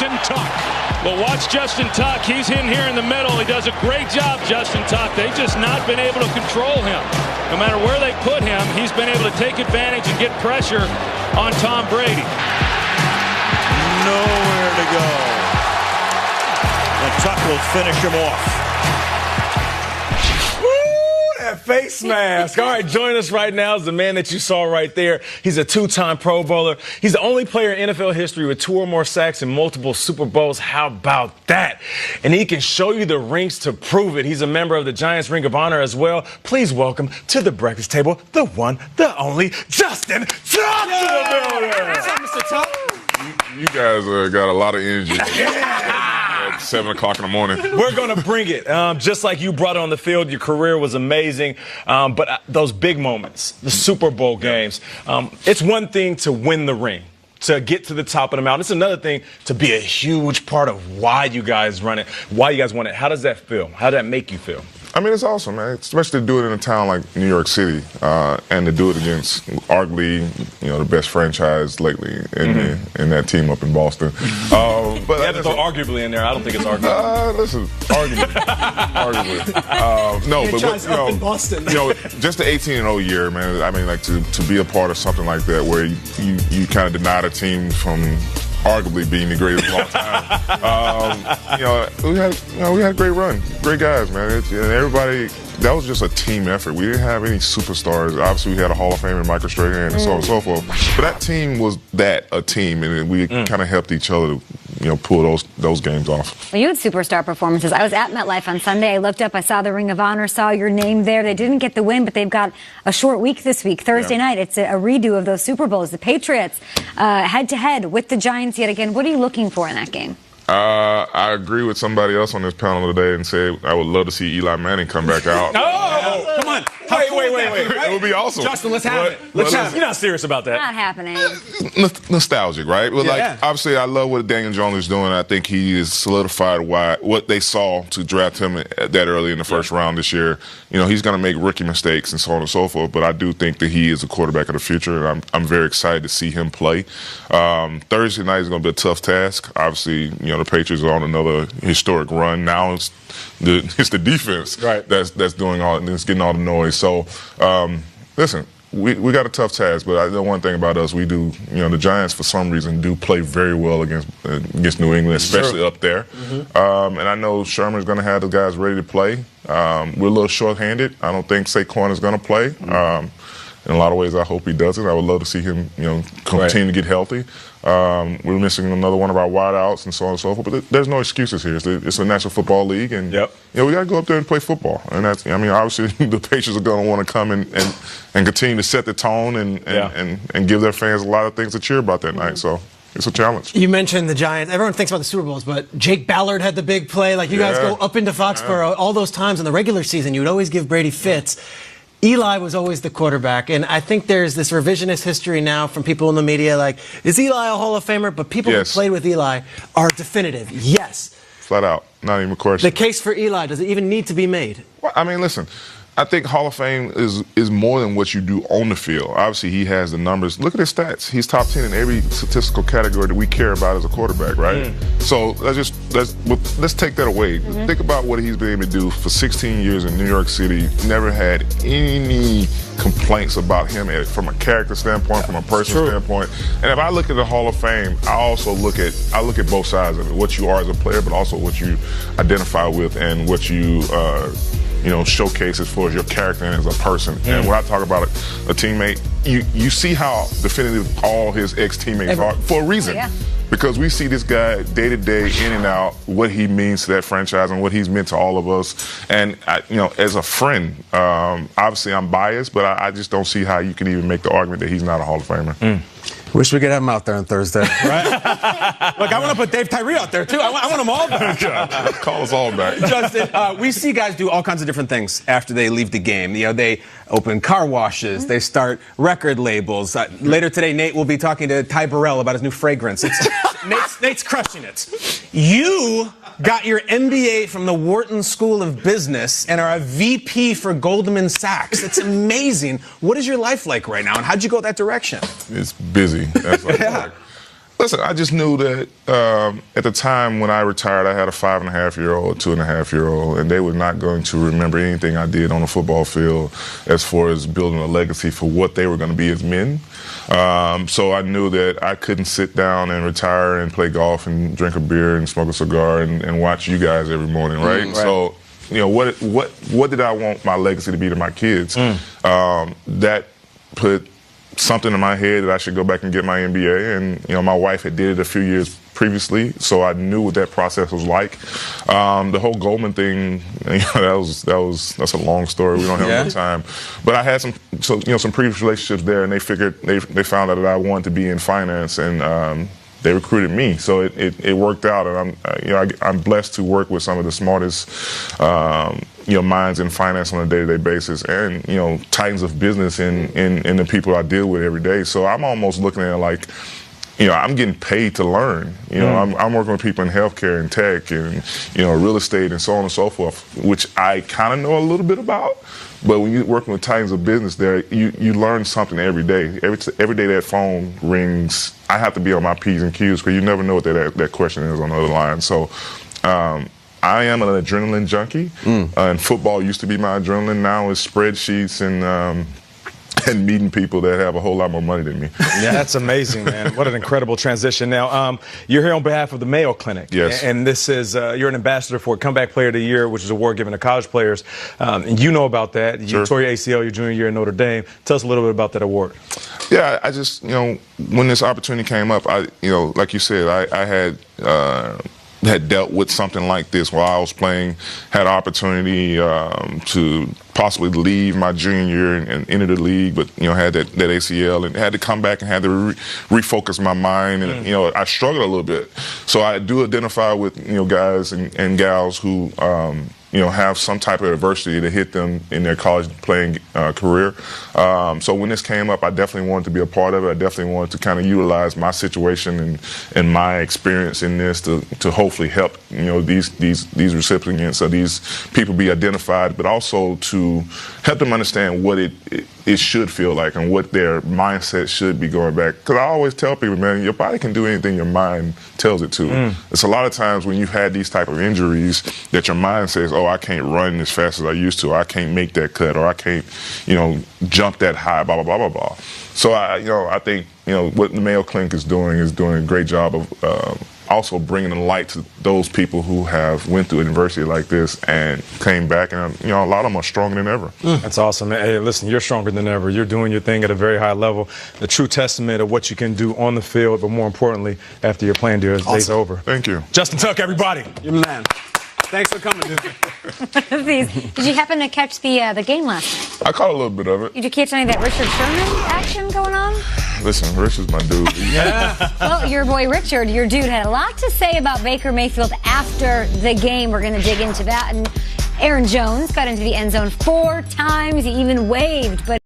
Justin Tuck. Well, watch Justin Tuck. He's in here in the middle. He does a great job, Justin Tuck. They've just not been able to control him. No matter where they put him, he's been able to take advantage and get pressure on Tom Brady. Nowhere to go. And Tuck will finish him off. Face mask. All right, join us right now is the man that you saw right there. He's a two-time Pro Bowler. He's the only player in NFL history with 2 or more sacks and multiple Super Bowls. How about that? And he can show you the rings to prove it. He's a member of the Giants Ring of Honor as well. Please welcome to the breakfast table the one, the only, Justin Tuck to the building. Mr. Tuck. You guys got a lot of energy. At 7 o'clock in the morning. We're going to bring it. Just like you brought it on the field, your career was amazing. But those big moments, the Super Bowl games, it's one thing to win the ring, to get to the top of the mountain. It's another thing to be a huge part of why you guys run it, why you guys want it. How does that feel? How does that make you feel? I mean, it's awesome, man. Especially to do it in a town like New York City, and to do it against arguably, the best franchise lately in that team up in Boston. But you have to throw arguably in there. I don't think it's arguably. Listen, arguably. No, but in Boston. Just the 18-0 year, man. I mean, like to be a part of something like that where you kind of denied a team from arguably being the greatest of all time. We had a great run, great guys, man. And everybody, that was just a team effort. We didn't have any superstars. Obviously, we had a Hall of Famer, Michael Strahan, and so on and so forth. But that team was a team, and we kind of helped each other to, pull those games off. Well, you had superstar performances. I was at MetLife on Sunday. I looked up, I saw the Ring of Honor, saw your name there. They didn't get the win, but they've got a short week this week, Thursday night. It's a redo of those Super Bowls. The Patriots head-to-head with the Giants yet again. What are you looking for in that game? I agree with somebody else on this panel today and say I would love to see Eli Manning come back out. Oh, come on. Wait. It would be awesome. Justin, let's have it. You're not serious about that. Not happening. Nostalgic, right? Well, obviously, I love what Daniel Jones is doing. I think he has solidified what they saw to draft him that early in the first round this year. He's going to make rookie mistakes and so on and so forth, but I do think that he is a quarterback of the future, and I'm very excited to see him play. Thursday night is going to be a tough task. Obviously, the Patriots are on another historic run. Now it's the defense that's doing all, that's getting all the noise. So, listen, we got a tough task, but I know one thing about us, we do, the Giants for some reason do play very well against New England, especially up there. And I know Sherman's going to have the guys ready to play. We're a little short-handed. I don't think Saquon is going to play. In a lot of ways, I hope he doesn't. I would love to see him, continue to get healthy. We're missing another one of our wideouts and so on and so forth. But there's no excuses here. It's a National Football League, and we got to go up there and play football. And that's, obviously, the Patriots are going to want to come and continue to set the tone and give their fans a lot of things to cheer about that night. So it's a challenge. You mentioned the Giants. Everyone thinks about the Super Bowls, but Jake Ballard had the big play. Like, you guys go up into Foxborough all those times in the regular season. You would always give Brady fits. Eli was always the quarterback, and I think there's this revisionist history now from people in the media, like, is Eli a Hall of Famer? But people who played with Eli are definitive. Yes. Flat out. Not even a question. The case for Eli, does it even need to be made? Well, I mean, listen, I think Hall of Fame is more than what you do on the field. Obviously, he has the numbers. Look at his stats. He's top 10 in every statistical category that we care about as a quarterback, right? So let's take that away. Think about what he's been able to do for 16 years in New York City. Never had any complaints about him from a character standpoint, from a personal standpoint. And if I look at the Hall of Fame, I also look at both sides of it. What you are as a player, but also what you identify with and what you showcase as far as your character and as a person. And when I talk about a teammate, you see how definitive all his ex-teammates are for a reason. Because we see this guy day to day, in and out, what he means to that franchise and what he's meant to all of us. And, as a friend, obviously I'm biased, but I just don't see how you can even make the argument that he's not a Hall of Famer. Wish we could have him out there on Thursday. Right? Look, I want to put Dave Tyree out there, too. I want them all back. Call us all back. Justin, we see guys do all kinds of different things after they leave the game. They open car washes. They start record labels. Later today, Nate will be talking to Ty Burrell about his new fragrance. Nate's crushing it. You got your MBA from the Wharton School of Business and are a VP for Goldman Sachs. It's amazing. What is your life like right now, and how'd you go that direction? It's busy. That's like Listen, I just knew that at the time when I retired, I had a 5.5-year-old, a 2.5-year-old, and they were not going to remember anything I did on the football field as far as building a legacy for what they were going to be as men. So I knew that I couldn't sit down and retire and play golf and drink a beer and smoke a cigar and watch you guys every morning, right? Right. So, you know, what did I want my legacy to be to my kids? That put something in my head that I should go back and get my MBA, and you know, my wife had did it a few years previously, so I knew what that process was like. The whole Goldman thing, you know, that's a long story. We don't have enough time, but I had some previous relationships there, and they found out that I wanted to be in finance, and they recruited me, so it worked out, and I'm blessed to work with some of the smartest minds in finance on a day-to-day basis, and titans of business in the people I deal with every day. So I'm almost looking at it like, I'm getting paid to learn. I'm working with people in healthcare and tech and real estate and so on and so forth, which I kind of know a little bit about. But when you're working with titans of business there, you learn something every day. Every day that phone rings, I have to be on my P's and Q's because you never know what that question is on the other line. So I am an adrenaline junkie, and football used to be my adrenaline. Now it's spreadsheets and meeting people that have a whole lot more money than me. Yeah, that's amazing, man. What an incredible transition. Now, you're here on behalf of the Mayo Clinic. Yes. And this is, you're an ambassador for Comeback Player of the Year, which is an award given to college players. And you know about that. You tore your ACL your junior year in Notre Dame. Tell us a little bit about that award. Yeah, I just, when this opportunity came up, like you said, I had dealt with something like this while I was playing, had an opportunity to possibly leave my junior year and enter the league, but had that ACL and had to come back and had to refocus my mind, and I struggled a little bit. So I do identify with guys and gals who have some type of adversity to hit them in their college playing career. So when this came up, I definitely wanted to be a part of it. I definitely wanted to kind of utilize my situation and my experience in this to hopefully help these recipients or these people be identified, but also to help them understand what it should feel like and what their mindset should be going back. Because I always tell people, man, your body can do anything your mind tells it to. It's a lot of times when you've had these type of injuries that your mind says, oh, I can't run as fast as I used to, or I can't make that cut, or I can't, jump that high, blah, blah, blah, blah, blah. So I think, what the Mayo Clinic is doing a great job of also bringing the light to those people who have went through adversity like this and came back, and a lot of them are stronger than ever. That's awesome. Hey, listen, you're stronger than ever. You're doing your thing at a very high level. The true testament of what you can do on the field, but more importantly, after your playing days are over. Thank you. Justin Tuck, everybody. You're the man. Thanks for coming, dude. Did you happen to catch the game last night? I caught a little bit of it. Did you catch any of that Richard Sherman action going on? Listen, Rich is my dude. Yeah. Well, your boy Richard, your dude, had a lot to say about Baker Mayfield after the game. We're going to dig into that. And Aaron Jones got into the end zone 4 times. He even waved, but